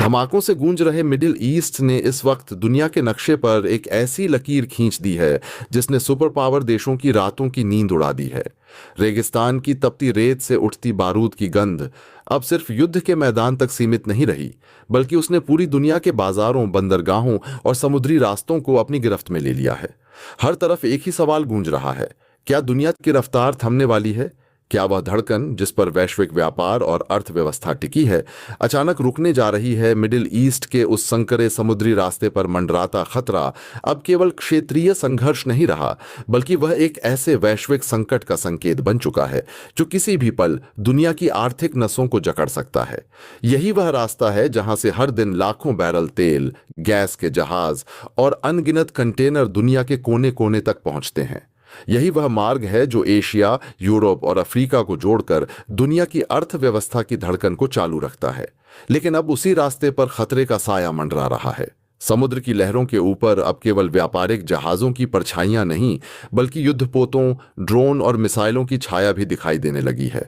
धमाकों से गूंज रहे मिडिल ईस्ट ने इस वक्त दुनिया के नक्शे पर एक ऐसी लकीर खींच दी है जिसने सुपर पावर देशों की रातों की नींद उड़ा दी है। रेगिस्तान की तपती रेत से उठती बारूद की गंध अब सिर्फ युद्ध के मैदान तक सीमित नहीं रही, बल्कि उसने पूरी दुनिया के बाजारों, बंदरगाहों और समुद्री रास्तों को अपनी गिरफ्त में ले लिया है। हर तरफ एक ही सवाल गूंज रहा है, क्या दुनिया की रफ्तार थमने वाली है? क्या वह धड़कन जिस पर वैश्विक व्यापार और अर्थव्यवस्था टिकी है अचानक रुकने जा रही है? मिडिल ईस्ट के उस संकरे समुद्री रास्ते पर मंडराता खतरा अब केवल क्षेत्रीय संघर्ष नहीं रहा, बल्कि वह एक ऐसे वैश्विक संकट का संकेत बन चुका है जो किसी भी पल दुनिया की आर्थिक नसों को जकड़ सकता है। यही वह रास्ता है जहां से हर दिन लाखों बैरल तेल, गैस के जहाज और अनगिनत कंटेनर दुनिया के कोने कोने तक पहुंचते हैं। यही वह मार्ग है जो एशिया, यूरोप और अफ्रीका को जोड़कर दुनिया की अर्थव्यवस्था की धड़कन को चालू रखता है। लेकिन अब उसी रास्ते पर खतरे का साया मंडरा रहा है। समुद्र की लहरों के ऊपर अब केवल व्यापारिक जहाजों की परछाइयां नहीं, बल्कि युद्धपोतों, ड्रोन और मिसाइलों की छाया भी दिखाई देने लगी है।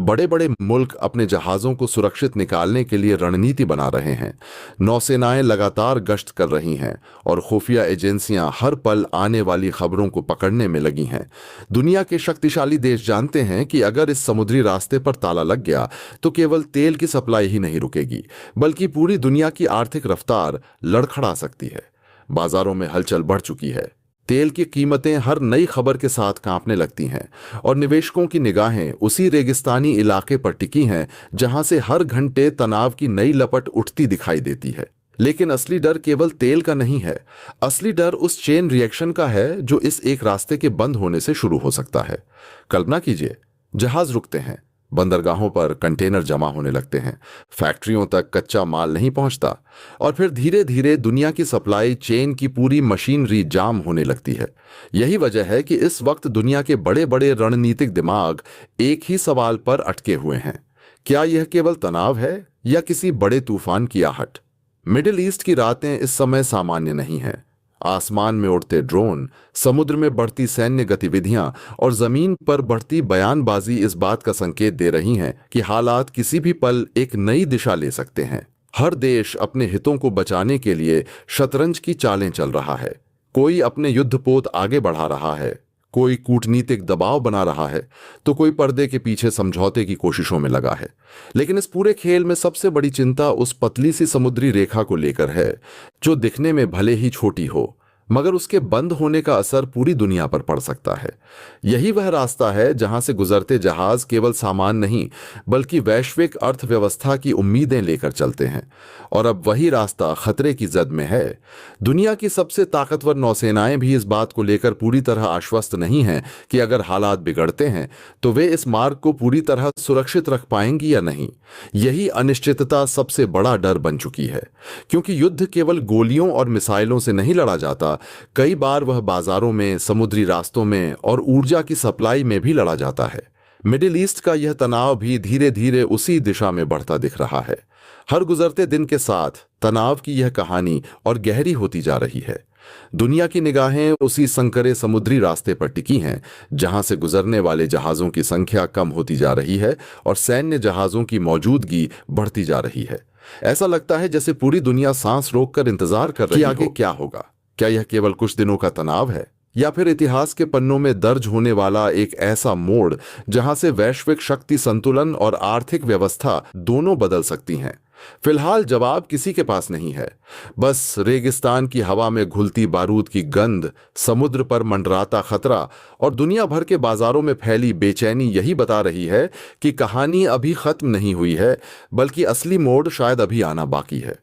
बड़े बड़े मुल्क अपने जहाजों को सुरक्षित निकालने के लिए रणनीति बना रहे हैं। नौसेनाएं लगातार गश्त कर रही हैं और खुफिया एजेंसियां हर पल आने वाली खबरों को पकड़ने में लगी हैं। दुनिया के शक्तिशाली देश जानते हैं कि अगर इस समुद्री रास्ते पर ताला लग गया तो केवल तेल की सप्लाई ही नहीं रुकेगी, बल्कि पूरी दुनिया की आर्थिक रफ्तार लड़खड़ा सकती है। बाजारों में हलचल बढ़ चुकी है। तेल की कीमतें हर नई खबर के साथ कांपने लगती हैं और निवेशकों की निगाहें उसी रेगिस्तानी इलाके पर टिकी हैं जहां से हर घंटे तनाव की नई लपट उठती दिखाई देती है। लेकिन असली डर केवल तेल का नहीं है। असली डर उस चेन रिएक्शन का है जो इस एक रास्ते के बंद होने से शुरू हो सकता है। कल्पना कीजिए, जहाज रुकते हैं, बंदरगाहों पर कंटेनर जमा होने लगते हैं, फैक्ट्रियों तक कच्चा माल नहीं पहुंचता और फिर धीरे धीरे दुनिया की सप्लाई चेन की पूरी मशीनरी जाम होने लगती है। यही वजह है कि इस वक्त दुनिया के बड़े बड़े रणनीतिक दिमाग एक ही सवाल पर अटके हुए हैं, क्या यह केवल तनाव है या किसी बड़े तूफान की आहट? मिडिल ईस्ट की रातें इस समय सामान्य नहीं हैं। आसमान में उड़ते ड्रोन, समुद्र में बढ़ती सैन्य गतिविधियां और जमीन पर बढ़ती बयानबाजी इस बात का संकेत दे रही हैं कि हालात किसी भी पल एक नई दिशा ले सकते हैं। हर देश अपने हितों को बचाने के लिए शतरंज की चालें चल रहा है। कोई अपने युद्धपोत आगे बढ़ा रहा है, कोई कूटनीतिक दबाव बना रहा है, तो कोई पर्दे के पीछे समझौते की कोशिशों में लगा है। लेकिन इस पूरे खेल में सबसे बड़ी चिंता उस पतली सी समुद्री रेखा को लेकर है जो दिखने में भले ही छोटी हो, मगर उसके बंद होने का असर पूरी दुनिया पर पड़ सकता है। यही वह रास्ता है जहां से गुजरते जहाज केवल सामान नहीं, बल्कि वैश्विक अर्थव्यवस्था की उम्मीदें लेकर चलते हैं। और अब वही रास्ता खतरे की जद में है। दुनिया की सबसे ताकतवर नौसेनाएं भी इस बात को लेकर पूरी तरह आश्वस्त नहीं हैं कि अगर हालात बिगड़ते हैं तो वे इस मार्ग को पूरी तरह सुरक्षित रख पाएंगी या नहीं। यही अनिश्चितता सबसे बड़ा डर बन चुकी है, क्योंकि युद्ध केवल गोलियों और मिसाइलों से नहीं लड़ा जाता। कई बार वह बाजारों में, समुद्री रास्तों में और ऊर्जा की सप्लाई में भी लड़ा जाता है। मिडिल ईस्ट का यह तनाव भी धीरे धीरे उसी दिशा में बढ़ता दिख रहा है। हर गुजरते दिन के साथ तनाव की यह कहानी और गहरी होती जा रही है। दुनिया की निगाहें उसी संकरे समुद्री रास्ते पर टिकी हैं जहां से गुजरने वाले जहाजों की संख्या कम होती जा रही है और सैन्य जहाजों की मौजूदगी बढ़ती जा रही है। ऐसा लगता है जैसे पूरी दुनिया सांस रोककर इंतजार कर रही है कि आगे क्या होगा। क्या यह केवल कुछ दिनों का तनाव है, या फिर इतिहास के पन्नों में दर्ज होने वाला एक ऐसा मोड़ जहां से वैश्विक शक्ति संतुलन और आर्थिक व्यवस्था दोनों बदल सकती हैं? फिलहाल जवाब किसी के पास नहीं है। बस रेगिस्तान की हवा में घुलती बारूद की गंध, समुद्र पर मंडराता खतरा और दुनिया भर के बाजारों में फैली बेचैनी यही बता रही है कि कहानी अभी खत्म नहीं हुई है, बल्कि असली मोड़ शायद अभी आना बाकी है।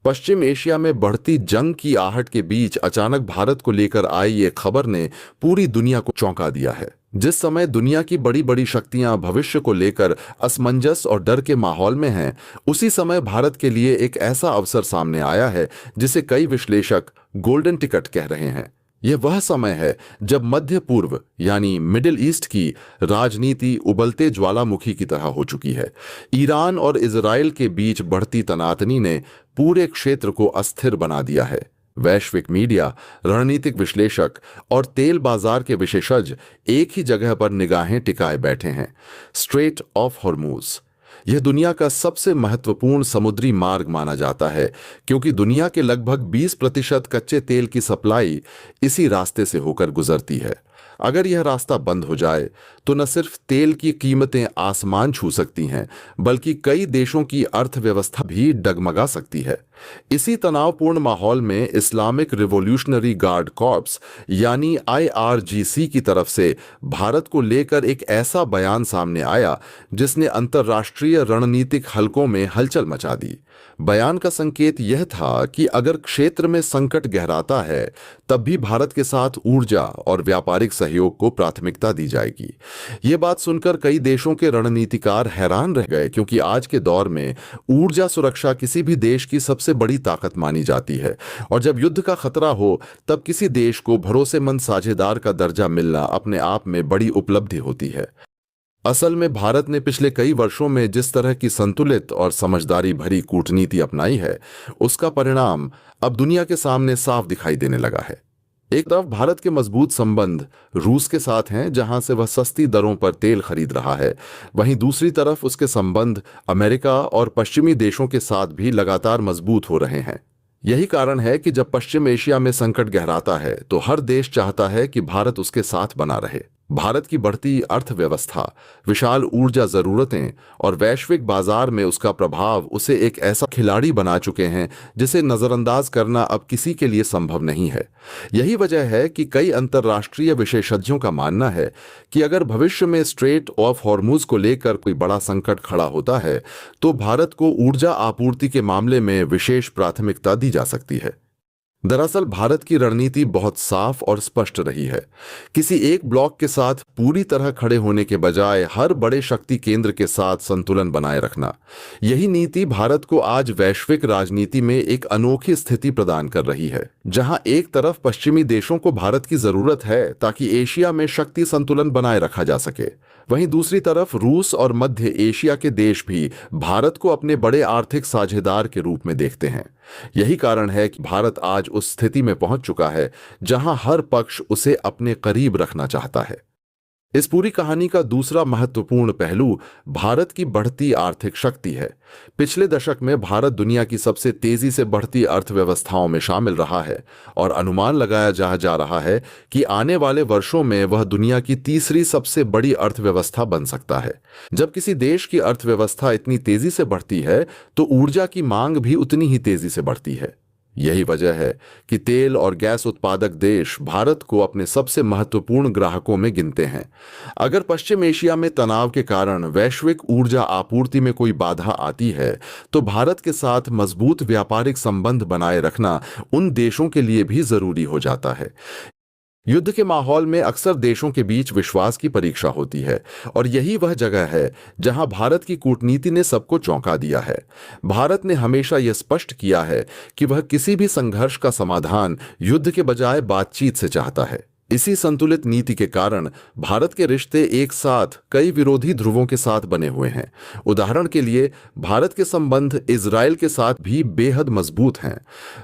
पश्चिम एशिया में बढ़ती जंग की आहट के बीच अचानक भारत को लेकर आई एक खबर ने पूरी दुनिया को चौंका दिया है। जिस समय दुनिया की बड़ी बड़ी शक्तियां भविष्य को लेकर असमंजस और डर के माहौल में हैं, उसी समय भारत के लिए एक ऐसा अवसर सामने आया है जिसे कई विश्लेषक गोल्डन टिकट कह रहे हैं। यह वह समय है जब मध्य पूर्व यानी मिडिल ईस्ट की राजनीति उबलते ज्वालामुखी की तरह हो चुकी है। ईरान और इजराइल के बीच बढ़ती तनातनी ने पूरे क्षेत्र को अस्थिर बना दिया है। वैश्विक मीडिया, रणनीतिक विश्लेषक और तेल बाजार के विशेषज्ञ एक ही जगह पर निगाहें टिकाए बैठे हैं, स्ट्रेट ऑफ हॉर्मूज। यह दुनिया का सबसे महत्वपूर्ण समुद्री मार्ग माना जाता है क्योंकि दुनिया के लगभग 20% कच्चे तेल की सप्लाई इसी रास्ते से होकर गुजरती है। अगर यह रास्ता बंद हो जाए तो न सिर्फ तेल की कीमतें आसमान छू सकती हैं, बल्कि कई देशों की अर्थव्यवस्था भी डगमगा सकती है। इसी तनावपूर्ण माहौल में इस्लामिक रिवॉल्यूशनरी गार्ड कॉर्प्स यानी IRGC की तरफ से भारत को लेकर एक ऐसा बयान सामने आया जिसने अंतर्राष्ट्रीय रणनीतिक हलकों में हलचल मचा दी। बयान का संकेत यह था कि अगर क्षेत्र में संकट गहराता है तब भी भारत के साथ ऊर्जा और व्यापारिक सहयोग को प्राथमिकता दी जाएगी। ये बात सुनकर कई देशों के रणनीतिकार हैरान रह गए क्योंकि आज के दौर में ऊर्जा सुरक्षा किसी भी देश की सबसे बड़ी ताकत मानी जाती है और जब युद्ध का खतरा हो तब किसी देश को भरोसेमंद साझेदार का दर्जा मिलना अपने आप में बड़ी उपलब्धि होती है। असल में भारत ने पिछले कई वर्षों में जिस तरह की संतुलित और समझदारी भरी कूटनीति अपनाई है उसका परिणाम अब दुनिया के सामने साफ दिखाई देने लगा है। एक तरफ भारत के मजबूत संबंध रूस के साथ हैं जहां से वह सस्ती दरों पर तेल खरीद रहा है, वहीं दूसरी तरफ उसके संबंध अमेरिका और पश्चिमी देशों के साथ भी लगातार मजबूत हो रहे हैं। यही कारण है कि जब पश्चिम एशिया में संकट गहराता है तो हर देश चाहता है कि भारत उसके साथ बना रहे। भारत की बढ़ती अर्थव्यवस्था, विशाल ऊर्जा जरूरतें और वैश्विक बाजार में उसका प्रभाव उसे एक ऐसा खिलाड़ी बना चुके हैं जिसे नजरअंदाज करना अब किसी के लिए संभव नहीं है। यही वजह है कि कई अंतर्राष्ट्रीय विशेषज्ञों का मानना है कि अगर भविष्य में स्ट्रेट ऑफ हॉर्मुज को लेकर कोई बड़ा संकट खड़ा होता है तो भारत को ऊर्जा आपूर्ति के मामले में विशेष प्राथमिकता दी जा सकती है। दरअसल भारत की रणनीति बहुत साफ और स्पष्ट रही है। किसी एक ब्लॉक के साथ पूरी तरह खड़े होने के बजाय हर बड़े शक्ति केंद्र के साथ संतुलन बनाए रखना, यही नीति भारत को आज वैश्विक राजनीति में एक अनोखी स्थिति प्रदान कर रही है, जहां एक तरफ पश्चिमी देशों को भारत की जरूरत है ताकि एशिया में शक्ति संतुलन बनाए रखा जा सके, वहीं दूसरी तरफ रूस और मध्य एशिया के देश भी भारत को अपने बड़े आर्थिक साझेदार के रूप में देखते हैं। यही कारण है कि भारत आज उस स्थिति में पहुंच चुका है जहां हर पक्ष उसे अपने करीब रखना चाहता है। इस पूरी कहानी का दूसरा महत्वपूर्ण पहलू भारत की बढ़ती आर्थिक शक्ति है। पिछले दशक में भारत दुनिया की सबसे तेजी से बढ़ती अर्थव्यवस्थाओं में शामिल रहा है और अनुमान लगाया जा रहा है कि आने वाले वर्षों में वह दुनिया की तीसरी सबसे बड़ी अर्थव्यवस्था बन सकता है। जब किसी देश की अर्थव्यवस्था इतनी तेजी से बढ़ती है तो ऊर्जा की मांग भी उतनी ही तेजी से बढ़ती है। यही वजह है कि तेल और गैस उत्पादक देश भारत को अपने सबसे महत्वपूर्ण ग्राहकों में गिनते हैं। अगर पश्चिम एशिया में तनाव के कारण वैश्विक ऊर्जा आपूर्ति में कोई बाधा आती है तो भारत के साथ मजबूत व्यापारिक संबंध बनाए रखना उन देशों के लिए भी जरूरी हो जाता है। युद्ध के माहौल में अक्सर देशों के बीच विश्वास की परीक्षा होती है और यही वह जगह है जहां भारत की कूटनीति ने सबको चौंका दिया है। भारत ने हमेशा यह स्पष्ट किया है कि वह किसी भी संघर्ष का समाधान युद्ध के बजाय बातचीत से चाहता है। इसी संतुलित नीति के कारण भारत के रिश्ते एक साथ कई विरोधी ध्रुवों के साथ बने हुए हैं। उदाहरण के लिए भारत के संबंध इजरायल के साथ भी बेहद मजबूत हैं।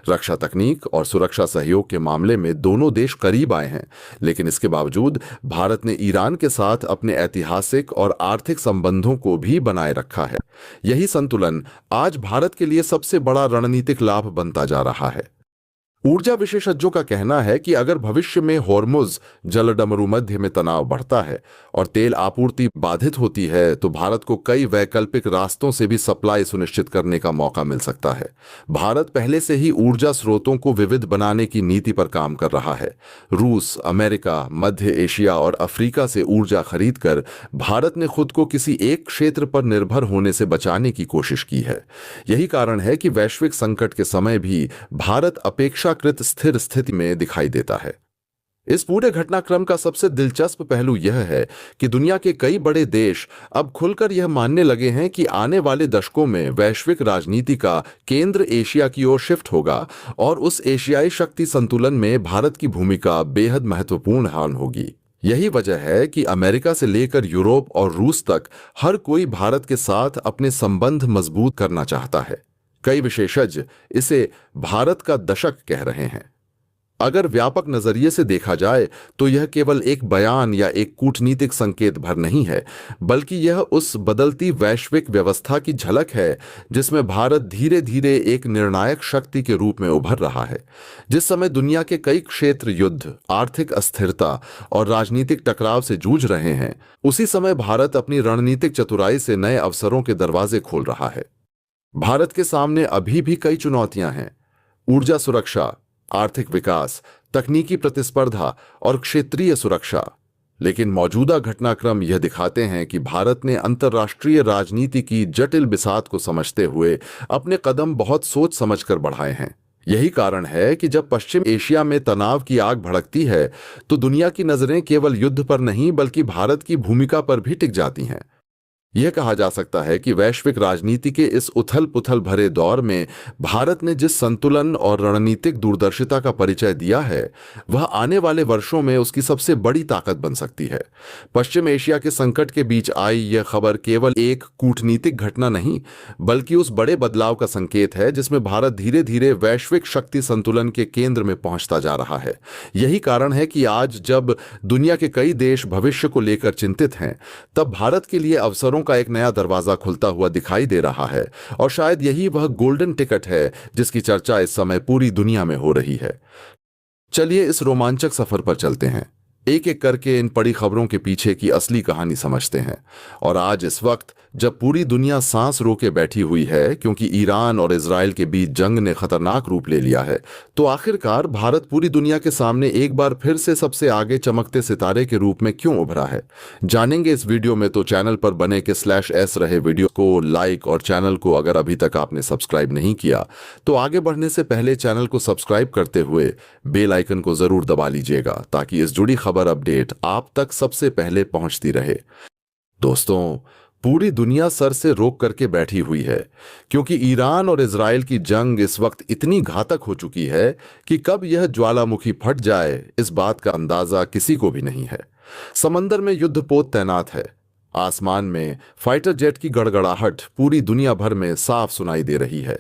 रक्षा तकनीक और सुरक्षा सहयोग के मामले में दोनों देश करीब आए हैं, लेकिन इसके बावजूद भारत ने ईरान के साथ अपने ऐतिहासिक और आर्थिक संबंधों को भी बनाए रखा है। यही संतुलन आज भारत के लिए सबसे बड़ा रणनीतिक लाभ बनता जा रहा है। ऊर्जा विशेषज्ञों का कहना है कि अगर भविष्य में हॉर्मुज जलडमरू मध्य में तनाव बढ़ता है और तेल आपूर्ति बाधित होती है तो भारत को कई वैकल्पिक रास्तों से भी सप्लाई सुनिश्चित करने का मौका मिल सकता है। भारत पहले से ही ऊर्जा स्रोतों को विविध बनाने की नीति पर काम कर रहा है। रूस, अमेरिका, मध्य एशिया और अफ्रीका से ऊर्जा खरीदकर भारत ने खुद को किसी एक क्षेत्र पर निर्भर होने से बचाने की कोशिश की है। यही कारण है कि वैश्विक संकट के समय भी भारत अपेक्षाकृत स्थिर स्थिति में दिखाई देता है। इस पूरे घटनाक्रम का सबसे दिलचस्प पहलू यह है कि दुनिया के कई बड़े देश अब खुलकर यह मानने लगे हैं कि आने वाले दशकों में वैश्विक राजनीति का केंद्र एशिया की ओर शिफ्ट होगा और उस एशियाई शक्ति संतुलन में भारत की भूमिका बेहद महत्वपूर्ण होगी। यही वजह है कि अमेरिका से लेकर यूरोप और रूस तक हर कोई भारत के साथ अपने संबंध मजबूत करना चाहता है। कई विशेषज्ञ इसे भारत का दशक कह रहे हैं। अगर व्यापक नजरिए से देखा जाए तो यह केवल एक बयान या एक कूटनीतिक संकेत भर नहीं है, बल्कि यह उस बदलती वैश्विक व्यवस्था की झलक है जिसमें भारत धीरे धीरे एक निर्णायक शक्ति के रूप में उभर रहा है। जिस समय दुनिया के कई क्षेत्र युद्ध, आर्थिक अस्थिरता और राजनीतिक टकराव से जूझ रहे हैं, उसी समय भारत अपनी रणनीतिक चतुराई से नए अवसरों के दरवाजे खोल रहा है। भारत के सामने अभी भी कई चुनौतियां हैं: ऊर्जा सुरक्षा, आर्थिक विकास, तकनीकी प्रतिस्पर्धा और क्षेत्रीय सुरक्षा। लेकिन मौजूदा घटनाक्रम यह दिखाते हैं कि भारत ने अंतर्राष्ट्रीय राजनीति की जटिल बिसात को समझते हुए अपने कदम बहुत सोच समझकर बढ़ाए हैं। यही कारण है कि जब पश्चिम एशिया में तनाव की आग भड़कती है तो दुनिया की नजरें केवल युद्ध पर नहीं बल्कि भारत की भूमिका पर भी टिक जाती हैं। यह कहा जा सकता है कि वैश्विक राजनीति के इस उथल पुथल भरे दौर में भारत ने जिस संतुलन और रणनीतिक दूरदर्शिता का परिचय दिया है, वह आने वाले वर्षों में उसकी सबसे बड़ी ताकत बन सकती है। पश्चिम एशिया के संकट के बीच आई यह खबर केवल एक कूटनीतिक घटना नहीं, बल्कि उस बड़े बदलाव का संकेत है जिसमें भारत धीरे धीरे वैश्विक शक्ति संतुलन के केंद्र में पहुंचता जा रहा है। यही कारण है कि आज जब दुनिया के कई देश भविष्य को लेकर चिंतित हैं, तब भारत के लिए अवसरों का एक नया दरवाजा खुलता हुआ दिखाई दे रहा है। और शायद यही वह गोल्डन टिकट है जिसकी चर्चा इस समय पूरी दुनिया में हो रही है। चलिए इस रोमांचक सफर पर चलते हैं, एक एक करके इन बड़ी खबरों के पीछे की असली कहानी समझते हैं। और आज इस वक्त जब पूरी दुनिया सांस रोके बैठी हुई है क्योंकि ईरान और इजराइल के बीच जंग ने खतरनाक रूप ले लिया है, तो आखिरकार भारत पूरी दुनिया के सामने एक बार फिर से सबसे आगे चमकते सितारे के रूप में क्यों उभरा है, जानेंगे इस वीडियो में। तो चैनल पर बने के /s रहे वीडियो को लाइक और चैनल को अगर अभी तक आपने सब्सक्राइब नहीं किया तो आगे बढ़ने से पहले चैनल को सब्सक्राइब करते हुए बेल आइकन को जरूर दबा लीजिएगा ताकि इस जुड़ी खबर अपडेट आप तक सबसे पहले पहुंचती रहे। दोस्तों, पूरी दुनिया सर से रोक करके बैठी हुई है क्योंकि ईरान और इजराइल की जंग इस वक्त इतनी घातक हो चुकी है कि कब यह ज्वालामुखी फट जाए इस बात का अंदाजा किसी को भी नहीं है। समंदर में युद्धपोत तैनात है, आसमान में फाइटर जेट की गड़गड़ाहट पूरी दुनिया भर में साफ सुनाई दे रही है।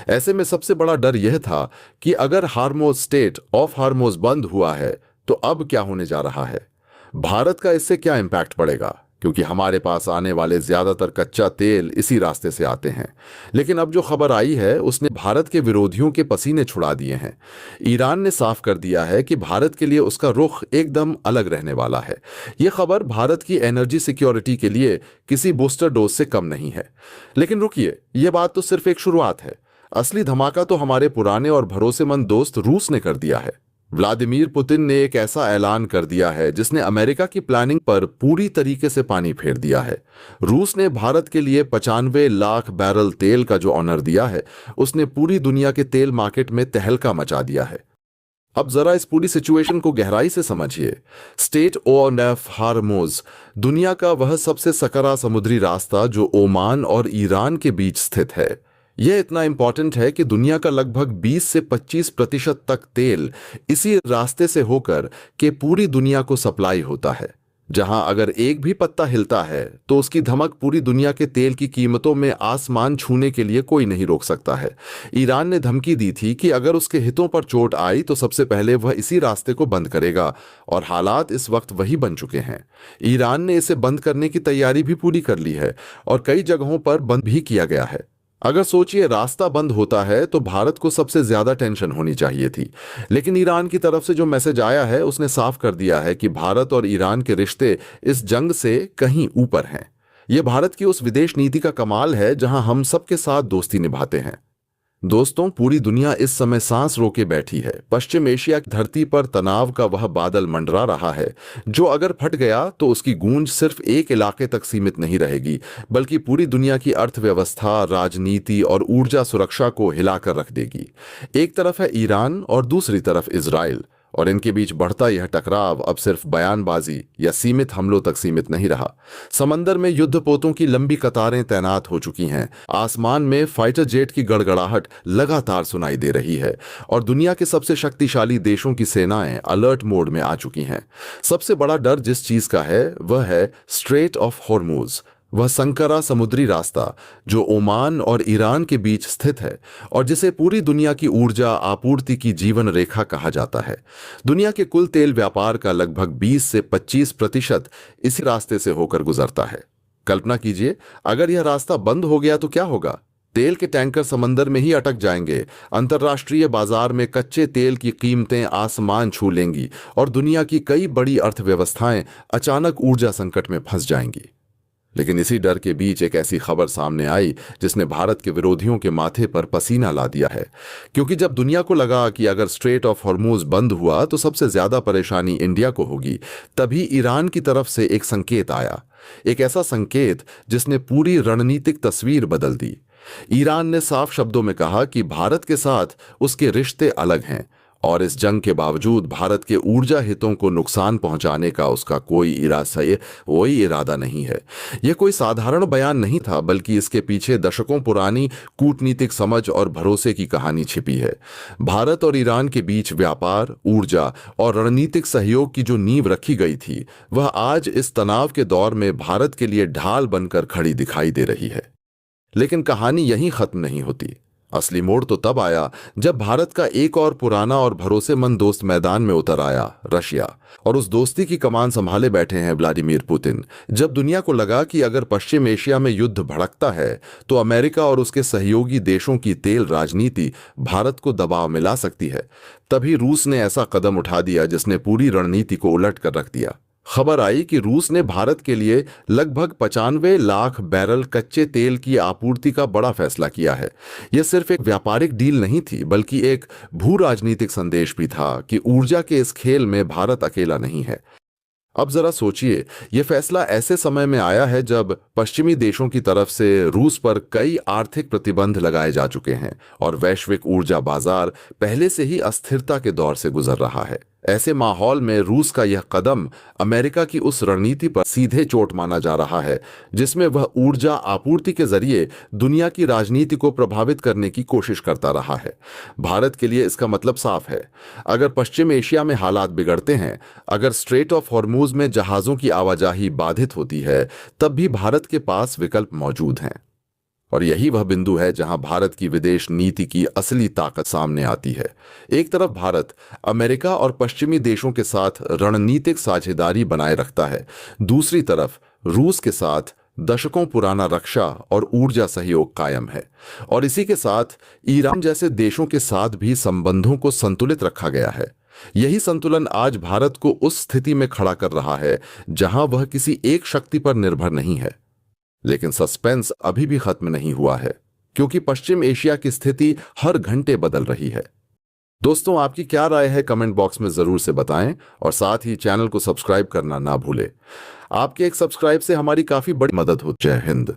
ऐसे में सबसे बड़ा डर यह था कि अगर हार्मोज स्टेट ऑफ हार्मोज बंद हुआ है तो अब क्या होने जा रहा है, भारत का इससे क्या इंपैक्ट पड़ेगा, क्योंकि हमारे पास आने वाले ज्यादातर कच्चा तेल इसी रास्ते से आते हैं। लेकिन अब जो खबर आई है उसने भारत के विरोधियों के पसीने छुड़ा दिए हैं। ईरान ने साफ कर दिया है कि भारत के लिए उसका रुख एकदम अलग रहने वाला है। यह खबर भारत की एनर्जी सिक्योरिटी के लिए किसी बूस्टर डोज से कम नहीं है। लेकिन रुकिए, यह बात तो सिर्फ एक शुरुआत है। असली धमाका तो हमारे पुराने और भरोसेमंद दोस्त रूस ने कर दिया है। व्लादिमीर पुतिन ने एक ऐसा ऐलान कर दिया है जिसने अमेरिका की प्लानिंग पर पूरी तरीके से पानी फेर दिया है। रूस ने भारत के लिए 95 लाख बैरल तेल का जो ऑनर दिया है, उसने पूरी दुनिया के तेल मार्केट में तहलका मचा दिया है। अब जरा इस पूरी सिचुएशन को गहराई से समझिए। स्टेट ऑफ हार्मोज दुनिया का वह सबसे सकरा समुद्री रास्ता जो ओमान और ईरान के बीच स्थित है। यह इतना इंपॉर्टेंट है कि दुनिया का लगभग 20 से 25% तक तेल इसी रास्ते से होकर के पूरी दुनिया को सप्लाई होता है। जहां अगर एक भी पत्ता हिलता है तो उसकी धमक पूरी दुनिया के तेल की कीमतों में आसमान छूने के लिए कोई नहीं रोक सकता है। ईरान ने धमकी दी थी कि अगर उसके हितों पर चोट आई तो सबसे पहले वह इसी रास्ते को बंद करेगा, और हालात इस वक्त वही बन चुके हैं। ईरान ने इसे बंद करने की तैयारी भी पूरी कर ली है और कई जगहों पर बंद भी किया गया है। अगर सोचिए, रास्ता बंद होता है तो भारत को सबसे ज्यादा टेंशन होनी चाहिए थी। लेकिन ईरान की तरफ से जो मैसेज आया है उसने साफ कर दिया है कि भारत और ईरान के रिश्ते इस जंग से कहीं ऊपर हैं। यह भारत की उस विदेश नीति का कमाल है जहां हम सबके साथ दोस्ती निभाते हैं। दोस्तों, पूरी दुनिया इस समय सांस रोके बैठी है। पश्चिम एशिया की धरती पर तनाव का वह बादल मंडरा रहा है जो अगर फट गया तो उसकी गूंज सिर्फ एक इलाके तक सीमित नहीं रहेगी, बल्कि पूरी दुनिया की अर्थव्यवस्था, राजनीति और ऊर्जा सुरक्षा को हिलाकर रख देगी। एक तरफ है ईरान और दूसरी तरफ इजराइल, और इनके बीच बढ़ता यह टकराव अब सिर्फ बयानबाजी या सीमित हमलों तक सीमित नहीं रहा। समंदर में युद्धपोतों की लंबी कतारें तैनात हो चुकी हैं, आसमान में फाइटर जेट की गड़गड़ाहट लगातार सुनाई दे रही है, और दुनिया के सबसे शक्तिशाली देशों की सेनाएं अलर्ट मोड में आ चुकी हैं। सबसे बड़ा डर जिस चीज का है वह है स्ट्रेट ऑफ हॉर्मूज। वह संकरा समुद्री रास्ता जो ओमान और ईरान के बीच स्थित है और जिसे पूरी दुनिया की ऊर्जा आपूर्ति की जीवन रेखा कहा जाता है। दुनिया के कुल तेल व्यापार का लगभग 20 से 25% इसी रास्ते से होकर गुजरता है। कल्पना कीजिए, अगर यह रास्ता बंद हो गया तो क्या होगा? तेल के टैंकर समंदर में ही अटक जाएंगे, अंतर्राष्ट्रीय बाजार में कच्चे तेल की कीमतें आसमान छू लेंगी और दुनिया की कई बड़ी अर्थव्यवस्थाएं अचानक ऊर्जा संकट में फंस जाएंगी। लेकिन इसी डर के बीच एक ऐसी खबर सामने आई जिसने भारत के विरोधियों के माथे पर पसीना ला दिया है। क्योंकि जब दुनिया को लगा कि अगर स्ट्रेट ऑफ हॉर्मूज बंद हुआ तो सबसे ज्यादा परेशानी इंडिया को होगी, तभी ईरान की तरफ से एक संकेत आया, एक ऐसा संकेत जिसने पूरी रणनीतिक तस्वीर बदल दी। ईरान ने साफ शब्दों में कहा कि भारत के साथ उसके रिश्ते अलग हैं और इस जंग के बावजूद भारत के ऊर्जा हितों को नुकसान पहुंचाने का उसका कोई इरादा नहीं है। यह कोई साधारण बयान नहीं था, बल्कि इसके पीछे दशकों पुरानी कूटनीतिक समझ और भरोसे की कहानी छिपी है। भारत और ईरान के बीच व्यापार, ऊर्जा और रणनीतिक सहयोग की जो नींव रखी गई थी, वह आज इस तनाव के दौर में भारत के लिए ढाल बनकर खड़ी दिखाई दे रही है। लेकिन कहानी यहीं खत्म नहीं होती। असली मोड़ तो तब आया जब भारत का एक और पुराना और भरोसेमंद दोस्त मैदान में उतर आया, रशिया। और उस दोस्ती की कमान संभाले बैठे हैं व्लादिमीर पुतिन। जब दुनिया को लगा कि अगर पश्चिम एशिया में युद्ध भड़कता है तो अमेरिका और उसके सहयोगी देशों की तेल राजनीति भारत को दबाव में ला सकती है, तभी रूस ने ऐसा कदम उठा दिया जिसने पूरी रणनीति को उलट कर रख दिया। खबर आई कि रूस ने भारत के लिए लगभग 95 लाख बैरल कच्चे तेल की आपूर्ति का बड़ा फैसला किया है। यह सिर्फ एक व्यापारिक डील नहीं थी, बल्कि एक भू राजनीतिक संदेश भी था कि ऊर्जा के इस खेल में भारत अकेला नहीं है। अब जरा सोचिए, यह फैसला ऐसे समय में आया है जब पश्चिमी देशों की तरफ से रूस पर कई आर्थिक प्रतिबंध लगाए जा चुके हैं और वैश्विक ऊर्जा बाजार पहले से ही अस्थिरता के दौर से गुजर रहा है। ऐसे माहौल में रूस का यह कदम अमेरिका की उस रणनीति पर सीधे चोट माना जा रहा है जिसमें वह ऊर्जा आपूर्ति के जरिए दुनिया की राजनीति को प्रभावित करने की कोशिश करता रहा है। भारत के लिए इसका मतलब साफ है, अगर पश्चिम एशिया में हालात बिगड़ते हैं, अगर स्ट्रेट ऑफ हॉर्मूज में जहाजों की आवाजाही बाधित होती है, तब भी भारत के पास विकल्प मौजूद हैं। और यही वह बिंदु है जहां भारत की विदेश नीति की असली ताकत सामने आती है। एक तरफ भारत अमेरिका और पश्चिमी देशों के साथ रणनीतिक साझेदारी बनाए रखता है, दूसरी तरफ रूस के साथ दशकों पुराना रक्षा और ऊर्जा सहयोग कायम है। और इसी के साथ ईरान जैसे देशों के साथ भी संबंधों को संतुलित रखा गया है। यही संतुलन आज भारत को उस स्थिति में खड़ा कर रहा है जहां वह किसी एक शक्ति पर निर्भर नहीं है। लेकिन सस्पेंस अभी भी खत्म नहीं हुआ है, क्योंकि पश्चिम एशिया की स्थिति हर घंटे बदल रही है। दोस्तों, आपकी क्या राय है कमेंट बॉक्स में जरूर से बताएं और साथ ही चैनल को सब्सक्राइब करना ना भूलें। आपके एक सब्सक्राइब से हमारी काफी बड़ी मदद होती है। जय हिंद।